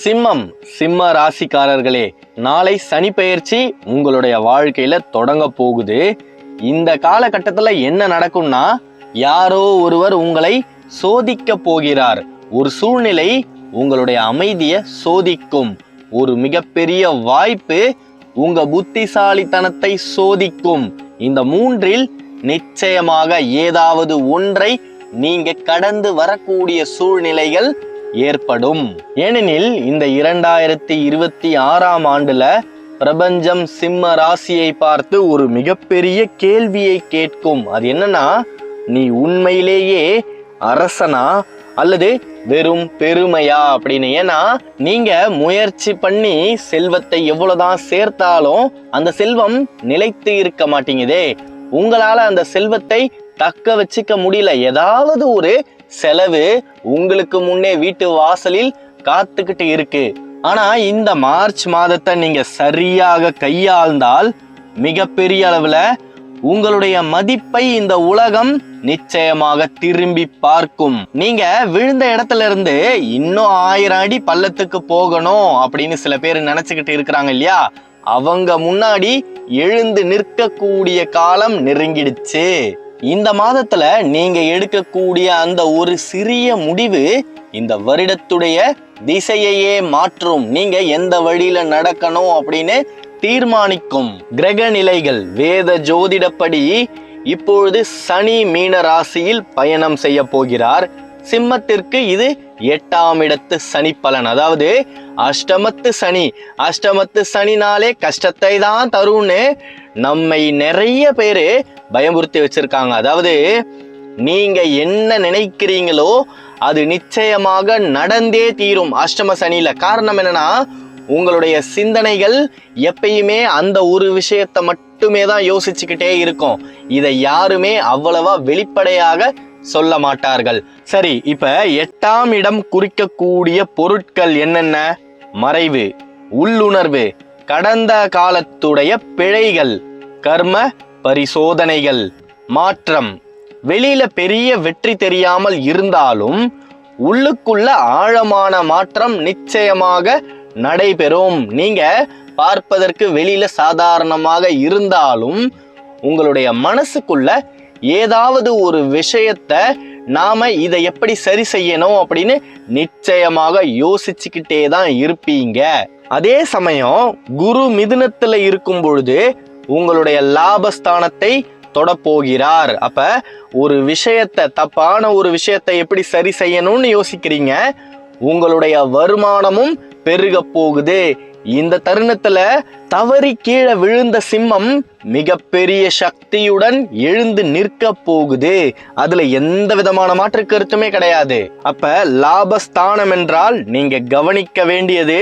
சிம்மம், சிம்ம ராசிக்காரர்களே, நாளை சனி பெயர்ச்சி உங்களுடைய வாழ்க்கையில தொடங்க போகுது. இந்த காலகட்டத்துல என்ன நடக்கும்னா, யாரோ ஒருவர் உங்களை சோதிக்க போகிறார். ஒரு சூழ்நிலை உங்களுடைய அமைதியை சோதிக்கும். ஒரு மிகப்பெரிய வாய்ப்பு உங்க புத்திசாலித்தனத்தை சோதிக்கும். இந்த மூன்றில் நிச்சயமாக ஏதாவது ஒன்றை நீங்க கடந்து வரக்கூடிய சூழ்நிலைகள் ஏற்படும். ஏனெனில் இந்த 2026ஆம் ஆண்டுல பிரபஞ்சம் சிம்ம ராசியை பார்த்து ஒரு மிகப்பெரிய கேள்வியை கேட்கும். அது என்னன்னா, நீ உண்மையிலேயே அரசனா அல்லது வெறும் பெருமையா அப்படின்னு. ஏன்னா நீங்க முயற்சி பண்ணி செல்வத்தை எவ்வளவுதான் சேர்த்தாலும் அந்த செல்வம் நிலைத்து இருக்க மாட்டேங்குதே. உங்களால அந்த செல்வத்தை தக்க வச்சுக்க முடியல. ஏதாவது ஒரு செலவு உங்களுக்கு முன்னே வீட்டு வாசலில் காத்துக்கிட்டு இருக்கு. ஆனா இந்த மார்ச் மாதத்தை நீங்க சரியாக கையாண்டால் மிகப்பெரிய அளவுல உங்களுடைய மதிப்பை இந்த உலகம் நிச்சயமாக திரும்பி பார்க்கும். நீங்க விழுந்த இடத்துல இருந்து இன்னும் 1000 அடி பள்ளத்துக்கு போகணும் அப்படின்னு சில பேர் நினைச்சுக்கிட்டு இருக்கிறாங்க இல்லையா, அவங்க முன்னாடி எழுந்து நிற்கக்கூடிய காலம் நெருங்கிடுச்சு. இந்த மாதத்துல நீங்க எடுக்கக்கூடிய அந்த ஒரு சிறிய முடிவு இந்த வருடத்துடைய திசையையே மாற்றும். நீங்க எந்த வழியில நடக்கணும் அப்படின்னு தீர்மானிக்கும். கிரக நிலைகள் வேத ஜோதிடப்படி இப்பொழுது சனி மீன ராசியில் பயணம் செய்ய போகிறார். சிம்மத்திற்கு இது 8ஆம் இடத்து சனி பலன், அதாவது அஷ்டமத்து சனி. அஷ்டமத்து சனினாலே கஷ்டத்தை தான் தரும்னு நம்மை நிறைய பேரு பயமுறுத்தி வச்சிருக்காங்க. அதாவது நீங்க என்ன நினைக்கிறீங்களோ அது நிச்சயமாக நடந்தே தீரும் அஷ்டம சனியில. காரணம் என்னன்னா, உங்களுடைய சிந்தனைகள் எப்பயுமே அந்த ஒரு விஷயத்தை மட்டுமே தான் யோசிச்சுக்கிட்டே இருக்கும். இதை யாருமே அவ்வளவா வெளிப்படையாக சொல்ல மாட்டார்கள். சரி, இப்ப 8ஆம் இடம் குறிக்கக்கூடிய பொருட்கள் என்னென்ன? மறைவு, உள்ளுணர்வு, கடந்த காலத்துடைய பிழைகள், கர்ம பரிசோதனைகள், மாற்றம். வெளியில பெரிய வெற்றி தெரியாமல் இருந்தாலும் உள்ளுக்குள்ள ஆழமான மாற்றம் நிச்சயமாக நடைபெறும். நீங்க பார்ப்பதற்கு வெளியில சாதாரணமாக இருந்தாலும் உங்களுடைய மனசுக்குள்ள ஏதாவது ஒரு விஷயத்தை நாம இதை எப்படி சரி செய்யணும் அப்படின்னு நிச்சயமாக யோசிச்சுக்கிட்டே தான் இருப்பீங்க. அதே சமயம் குரு மிதுனத்துல இருக்கும் பொழுது உங்களுடைய லாபஸ்தானத்தை தொடப்போகிறார். அப்ப ஒரு விஷயத்தை, தப்பான ஒரு விஷயத்தை எப்படி சரி செய்யணும்னு யோசிக்கிறீங்க. உங்களுடைய வருமானமும் பெருக போகுது. இந்த தருணத்துல தவறி கீழே விழுந்த சிம்மம் மிகப்பெரிய சக்தியுடன் எழுந்து நிற்க போகுது. அதுல எந்த விதமான மாற்று கருத்துமே கிடையாது. அப்ப லாபஸ்தானம் என்றால் நீங்க கவனிக்க வேண்டியது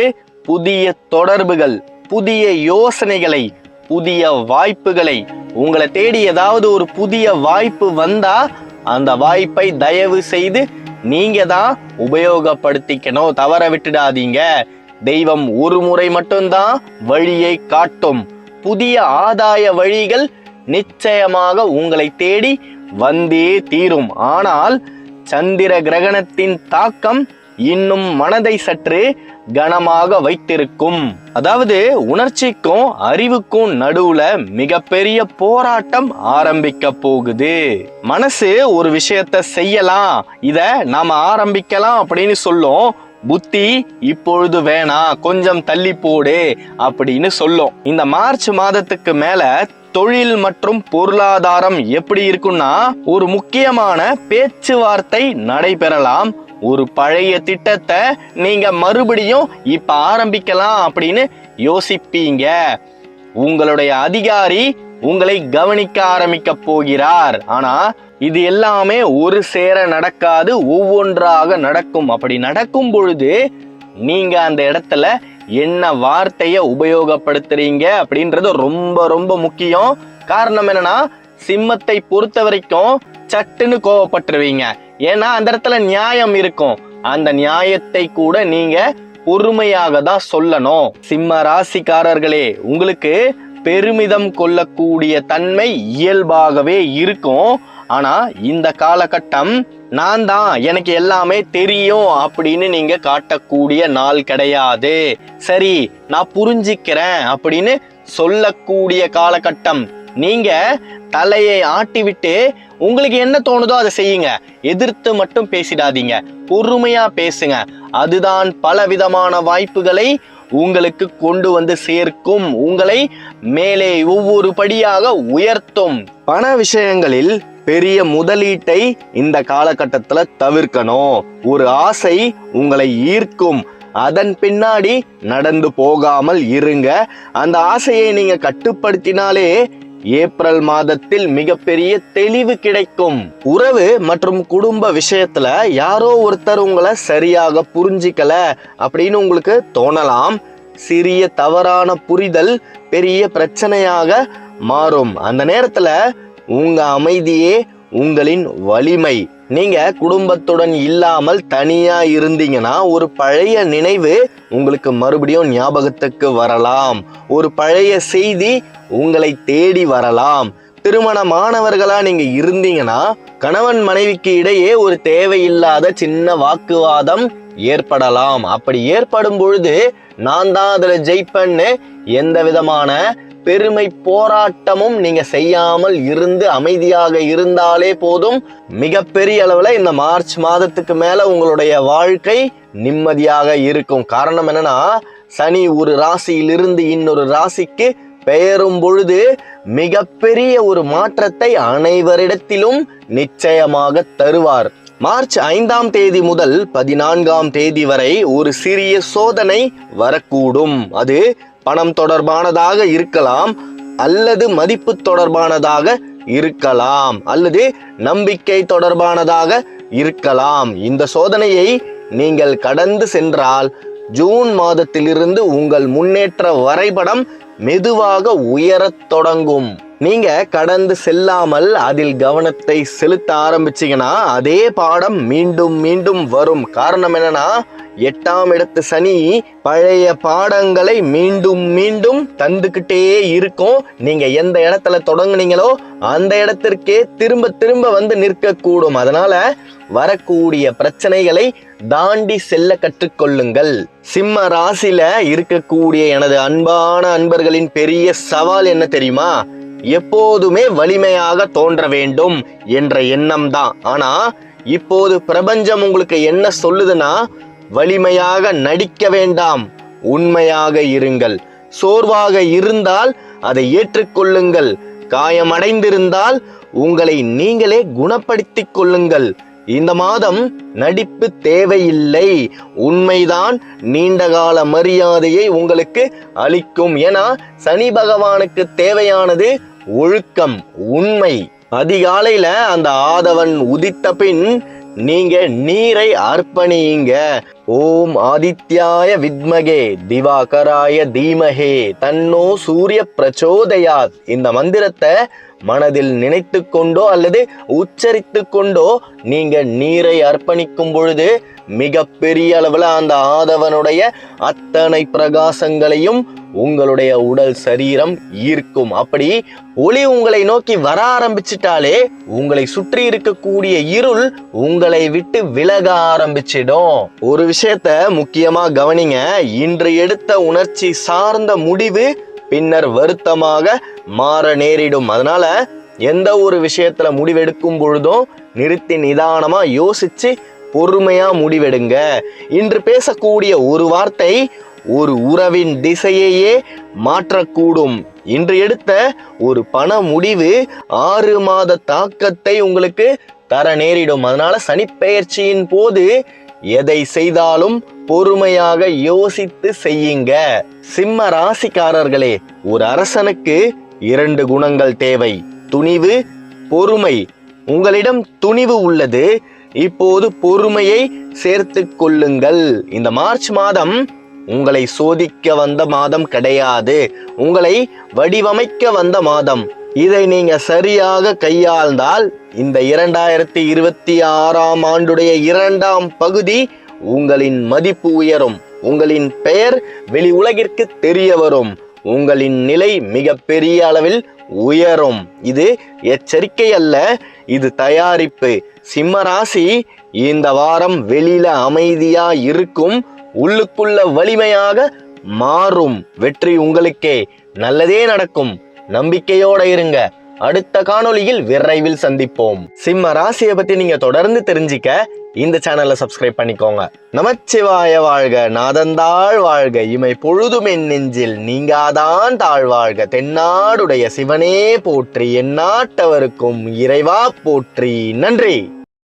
புதிய தொடர்புகள், புதிய யோசனைகளை, புதிய வாய்ப்புகளை. உங்களை தேடி ஏதாவது ஒரு புதிய வாய்ப்பு வந்தா அந்த வாய்ப்பை தயவு செய்து நீங்க தான் உபயோகப்படுத்திக்கணும். தவற விட்டுடாதீங்க. தெய்வம் ஒரு முறை மட்டும்தான் வழியை காட்டும். புதிய ஆதாய வழிகள் நிச்சயமாக உங்களை தேடி வந்தே தீரும். ஆனால் சந்திர கிரகணத்தின் தாக்கம் இன்னும் மனதை சற்று கனமாக வைத்திருக்கும். அதாவது உணர்ச்சிக்கும் அறிவுக்கும் நடுவுல மிகப்பெரிய போராட்டம் ஆரம்பிக்க போகுது. மனசு ஒரு விஷயத்தை செய்யலாம், இத நாம ஆரம்பிக்கலாம் அப்படின்னு சொல்லும். புத்தி இப்பொழுது வேணாம், கொஞ்சம் தள்ளி போடு அப்படின்னு சொல்லும். இந்த மார்ச் மாதத்துக்கு மேல தொழில் மற்றும் பொருளாதாரம் எப்படி இருக்குன்னா, ஒரு முக்கியமான பேச்சுவார்த்தை நடைபெறலாம். ஒரு பழைய திட்டத்தை நீங்க மறுபடியும் இப்ப ஆரம்பிக்கலாம் அப்படின்னு யோசிப்பீங்க. உங்களுடைய அதிகாரி உங்களை கவனிக்க ஆரம்பிக்க போகிறார். ஆனா இது எல்லாமே ஒரு சேர நடக்காது, ஒவ்வொன்றாக நடக்கும். அப்படி நடக்கும் பொழுது நீங்க அந்த இடத்துல என்ன வார்த்தையை உபயோகப்படுத்துறீங்க அப்படின்றது ரொம்ப ரொம்ப முக்கியம். காரணம் என்னன்னா, சிம்மத்தை பொறுத்த வரைக்கும் சட்டுன்னு கோவப்பட்டுருவீங்க. ஏன்னா அந்த இடத்துல நியாயம் இருக்கும். அந்த நியாயத்தை கூட நீங்க பொறுமையாக தான் சொல்லணும். சிம்ம ராசிக்காரர்களே, உங்களுக்கு பெருமிதம் கொள்ளக்கூடிய தன்மை இயல்பாகவே இருக்கும். ஆனா இந்த காலகட்டம் நான் தான், எனக்கு எல்லாமே தெரியும் அப்படின்னு நீங்க காட்டக்கூடிய நாள் கிடையாது. சரி, நான் புரிஞ்சிக்கிறேன் அப்படின்னு சொல்லக்கூடிய காலகட்டம். நீங்க தலையை ஆட்டி விட்டு உங்களுக்கு என்ன தோணுதோ அதை செய்யுங்க. எதிர்த்து மட்டும் பேசிடாதீங்க, பொறுமையா பேசுங்க. அதுதான் பலவிதமான வாய்ப்புகளை உங்களுக்கு கொண்டு வந்து சேர்க்கும், உங்களை மேலே ஒவ்வொரு படியாக உயர்த்தும். பண விஷயங்களில் பெரிய முதலீட்டை இந்த காலகட்டத்துல தவிர்க்கணும். ஒரு ஆசை உங்களை ஈர்க்கும், அதன் பின்னாடி நடந்து போகாமல் இருங்க. அந்த ஆசையை நீங்க கட்டுப்படுத்தினாலே ஏப்ரல் மாதத்தில் மிகப்பெரிய தெளிவு கிடைக்கும். உறவு மற்றும் குடும்ப விஷயத்துல யாரோ ஒருத்தர் உங்களை சரியாக புரிஞ்சிக்கல அப்படின்னு உங்களுக்கு தோணலாம். சிறிய தவறான புரிதல் பெரிய பிரச்சனையாக மாறும். அந்த நேரத்துல உங்க அமைதியே உங்களின் வலிமை. நீங்க குடும்பத்துடன் இல்லாமல் தனியா இருந்தீங்கன்னா ஒரு பழைய நினைவு உங்களுக்கு மறுபடியும் ஞாபகத்துக்கு வரலாம். ஒரு பழைய செய்தி உங்களை தேடி வரலாம். திருமணமானவர்களா நீங்க இருந்தீங்கன்னா கணவன் மனைவிக்கு இடையே ஒரு தேவையில்லாத சின்ன வாக்குவாதம் ஏற்படலாம். அப்படி ஏற்படும் பொழுது நான் தான் அதுல ஜெயிப்பேன்னு எந்த விதமான பெருமை போராட்டமும் நீங்க செய்யாமல் இருந்து அமைதியாக இருந்தாலே போதும். மிகப்பெரிய அளவுல இந்த மார்ச் மாதத்துக்கு மேல உங்களுடைய வாழ்க்கை நிம்மதியாக இருக்கும். காரணம் என்னன்னா, சனி ஒரு ராசியிலிருந்து இன்னொரு ராசிக்கு பெயரும் பொழுது மிகப்பெரிய ஒரு மாற்றத்தை அனைவரிடத்திலும் நிச்சயமாக தருவார். மார்ச் 5ஆம் தேதி முதல் 14ஆம் தேதி வரை ஒரு சிறிய சோதனை வரக்கூடும். அது பணம் தொடர்பானதாக இருக்கலாம், அல்லது மதிப்பு தொடர்பானதாக இருக்கலாம், அல்லது நம்பிக்கை தொடர்பானதாக இருக்கலாம். இந்த சோதனையை நீங்கள் கடந்து சென்றால் ஜூன் மாதத்திலிருந்து உங்கள் முன்னேற்ற வரைபடம் மெதுவாக உயரத் தொடங்கும். நீங்க கடந்து செல்லாமல் அதில் கவனத்தை செலுத்த ஆரம்பிச்சீங்கன்னா அதே பாடம் மீண்டும் மீண்டும் வரும். காரணம் என்னன்னா, 8ஆம் இடத்து சனி பழைய பாடங்களை மீண்டும் மீண்டும் தந்துக்கிட்டே இருக்கும். நீங்க எந்த இடத்துல தொடங்குனீங்களோ அந்த இடத்திற்கே திரும்ப திரும்ப வந்து நிற்க கூடும். அதனால வரக்கூடிய பிரச்சனைகளை தாண்டி செல்ல கற்றுக்கொள்ளுங்கள். சிம்ம ராசியில இருக்கக்கூடிய எனது அன்பான அன்பர்களின் பெரிய சவால் என்ன தெரியுமா? எப்போதுமே வலிமையாக தோன்ற வேண்டும் என்ற எண்ணம் தான். ஆனா இப்போது பிரபஞ்சம் உங்களுக்கு என்ன சொல்லுதுன்னா, வலிமையாக நடிக்க வேண்டாம், உண்மையாக இருங்கள். சோர்வாக இருந்தால் அதை ஏற்றுக்கொள்ளுங்கள். காயமடைந்திருந்தால் உங்களை நீங்களே குணப்படுத்திக் கொள்ளுங்கள். இந்த மாதம் நடிப்பு தேவையில்லை, உண்மைதான் நீண்டகால மரியாதையை உங்களுக்கு அளிக்கும். ஏன்னா சனி பகவானுக்கு தேவையானது ஒழுக்கம், உண்மை. அதிகாலையில அந்த ஆதவன் உதித்த பின் நீங்க நீரை அர்ப்பணியுங்க. ஓம் ஆதித்யாய வித்மகே திவாகராய தீமகே தன்னோ சூரிய பிரச்சோதயாத். இந்த மந்திரத்தை மனதில் நினைத்து கொண்டோ அல்லது உச்சரித்து கொண்டோ நீங்க நீரை அர்ப்பணிக்கும் பொழுது மிக பெரிய அளவுல அந்த ஆதவனுடைய அத்தனை பிரகாசங்களையும் உங்களுடைய உடல் சரீரம் ஈர்க்கும். அப்படி ஒளி உங்களை நோக்கி வர ஆரம்பிச்சிட்டாலே உங்களை சுற்றி இருக்கக்கூடிய இருள் உங்களை விட்டு விலக ஆரம்பிச்சிடும். ஒரு விஷயத்த முக்கியமா கவனிங்க. இன்று எடுத்த உணர்ச்சி சார்ந்த முடிவு பின்னர் வருத்தமாக மாற நேரிடும். அதனால எந்த ஒரு விஷயத்துல முடிவெடுக்கும் பொழுதும் நிறுத்தி நிதானமா யோசிச்சு பொறுமையா முடிவெடுங்க. இன்று பேசக்கூடிய ஒரு வார்த்தை ஒரு உறவின் திசையையே மாற்றக்கூடும். இன்று எடுத்த ஒரு பண முடிவு 6 மாத தாக்கத்தை உங்களுக்கு தர நேரிடும். அதனால சனிப்பெயர்ச்சியின் போது எதை செய்தாலும் பொறுமையாக யோசித்து செய்யுங்க. சிம்ம ராசிக்காரர்களே, ஒரு அரசனுக்கு 2 குணங்கள் தேவை: துணிவு, பொறுமை. உங்களிடம் துணிவு உள்ளது, இப்போது பொறுமையை சேர்த்து கொள்ளுங்கள். இந்த மார்ச் மாதம் உங்களை சோதிக்க வந்த மாதம் கிடையாது, உங்களை வடிவமைக்க வந்த மாதம். இதை நீங்க சரியாக கையாண்டால் இந்த 2026ஆம் ஆண்டுடைய 2ஆம் பகுதி உங்களின் மதிப்பு உயரும். உங்களின் பெயர் வெளி உலகிற்கு தெரிய வரும். உங்களின் நிலை மிக பெரிய அளவில் உயரும். இது எச்சரிக்கை அல்ல, இது தயாரிப்பு. சிம்ம ராசி இந்த வாரம் வெளியில அமைதியா இருக்கும், உள்ளுக்குள்ள வலிமையாக மாறும். வெற்றி உங்களுக்கே. நல்லதே நடக்கும். நம்பிக்கையோட இருங்க. அடுத்த காணொளியில் விரைவில் சந்திப்போம். சிம்ம ராசியை பத்தி நீங்க தொடர்ந்து தெரிஞ்சுக்க இந்த சேனலை சப்ஸ்கிரைப் பண்ணிக்கோங்க. நமச்சிவாய வாழ்க, நாதந்தாள் வாழ்க, இமை பொழுதும் என் நெஞ்சில் நீங்காதான் தாழ்வாழ்க. தென்னாடுடைய சிவனே போற்றி, எந்நாட்டவருக்கும் இறைவா போற்றி. நன்றி.